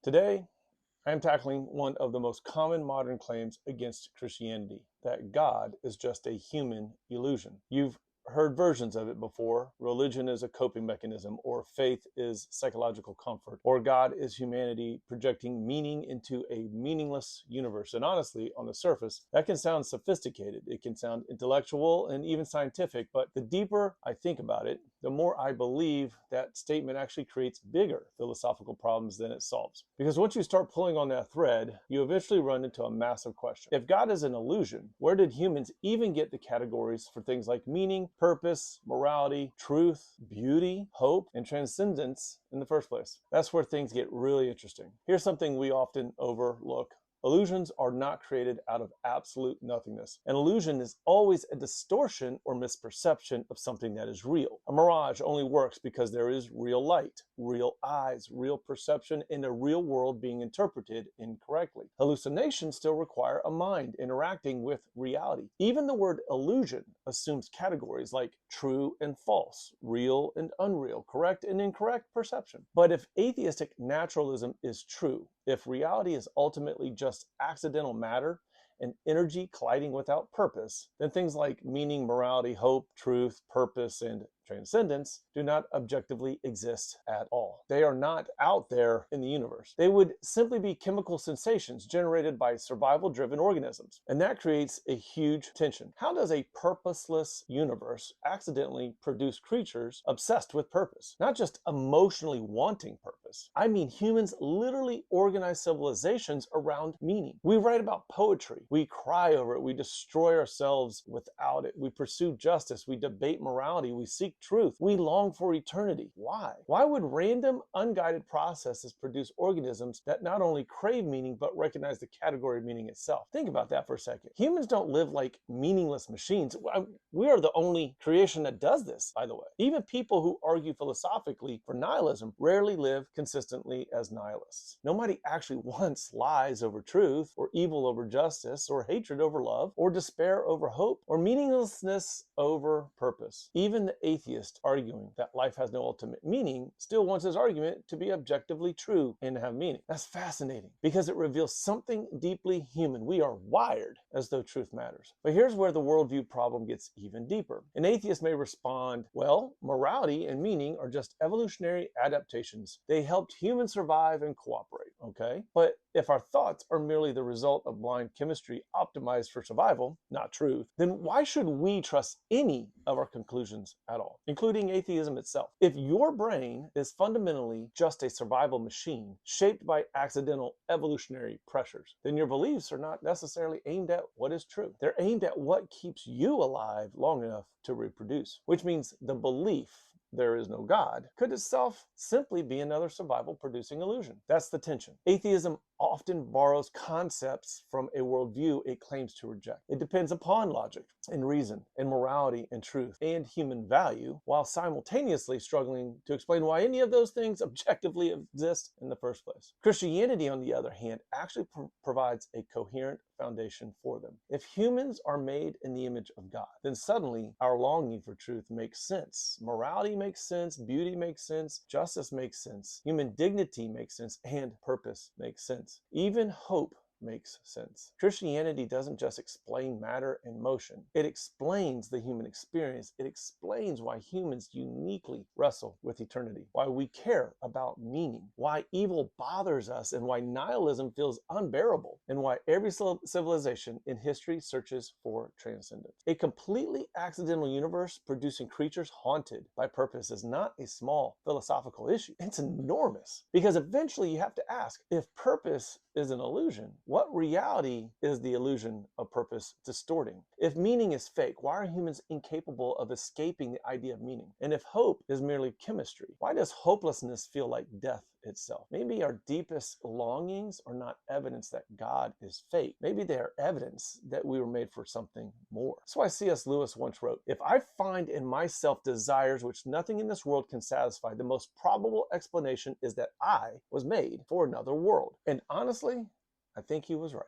Today, I am tackling one of the most common modern claims against Christianity, that God is just a human illusion. You've heard versions of it before. Religion is a coping mechanism, or faith is psychological comfort, or God is humanity projecting meaning into a meaningless universe. And honestly, on the surface, that can sound sophisticated. It can sound intellectual and even scientific, but the deeper I think about it, the more I believe that statement actually creates bigger philosophical problems than it solves. Because once you start pulling on that thread, you eventually run into a massive question. If God is an illusion, where did humans even get the categories for things like meaning, purpose, morality, truth, beauty, hope, and transcendence in the first place? That's where things get really interesting. Here's something we often overlook. Illusions are not created out of absolute nothingness. An illusion is always a distortion or misperception of something that is real. A mirage only works because there is real light, real eyes, real perception, and a real world being interpreted incorrectly. Hallucinations still require a mind interacting with reality. Even the word illusion assumes categories like true and false, real and unreal, correct and incorrect perception. But if atheistic naturalism is true, if reality is ultimately just accidental matter and energy colliding without purpose, then things like meaning, morality, hope, truth, purpose, and transcendence do not objectively exist at all. They are not out there in the universe. They would simply be chemical sensations generated by survival-driven organisms. And that creates a huge tension. How does a purposeless universe accidentally produce creatures obsessed with purpose? Not just emotionally wanting purpose. I mean, humans literally organize civilizations around meaning. We write about poetry. We cry over it. We destroy ourselves without it. We pursue justice. We debate morality. We seek truth. We long for eternity. Why? Why would random, unguided processes produce organisms that not only crave meaning, but recognize the category of meaning itself? Think about that for a second. Humans don't live like meaningless machines. We are the only creation that does this, by the way. Even people who argue philosophically for nihilism rarely live consistently as nihilists. Nobody actually wants lies over truth, or evil over justice, or hatred over love, or despair over hope, or meaninglessness over purpose. Even the atheist arguing that life has no ultimate meaning still wants his argument to be objectively true and to have meaning. That's fascinating because it reveals something deeply human. We are wired as though truth matters. But here's where the worldview problem gets even deeper. An atheist may respond, well, morality and meaning are just evolutionary adaptations. They helped humans survive and cooperate, okay? But if our thoughts are merely the result of blind chemistry optimized for survival, not truth, then why should we trust any of our conclusions at all, including atheism itself? If your brain is fundamentally just a survival machine shaped by accidental evolutionary pressures, then your beliefs are not necessarily aimed at what is true. They're aimed at what keeps you alive long enough to reproduce, which means the belief there is no God could itself simply be another survival producing illusion. That's the tension. Atheism often borrows concepts from a worldview it claims to reject. It depends upon logic and reason and morality and truth and human value, while simultaneously struggling to explain why any of those things objectively exist in the first place. Christianity, on the other hand, actually provides a coherent foundation for them. If humans are made in the image of God, then suddenly our longing for truth makes sense. Morality makes sense, beauty makes sense, justice makes sense, human dignity makes sense, and purpose makes sense. Even hope makes sense. Christianity doesn't just explain matter and motion. It explains the human experience. It explains why humans uniquely wrestle with eternity, why we care about meaning, why evil bothers us, and why nihilism feels unbearable, and why every civilization in history searches for transcendence. A completely accidental universe producing creatures haunted by purpose is not a small philosophical issue. It's enormous, because eventually you have to ask, if purpose is an illusion, what reality is the illusion of purpose distorting? If meaning is fake, why are humans incapable of escaping the idea of meaning? And if hope is merely chemistry, why does hopelessness feel like death itself? Maybe our deepest longings are not evidence that God is fake. Maybe they are evidence that we were made for something more. That's why C.S. Lewis once wrote, "If I find in myself desires which nothing in this world can satisfy, the most probable explanation is that I was made for another world." And honestly, I think he was right.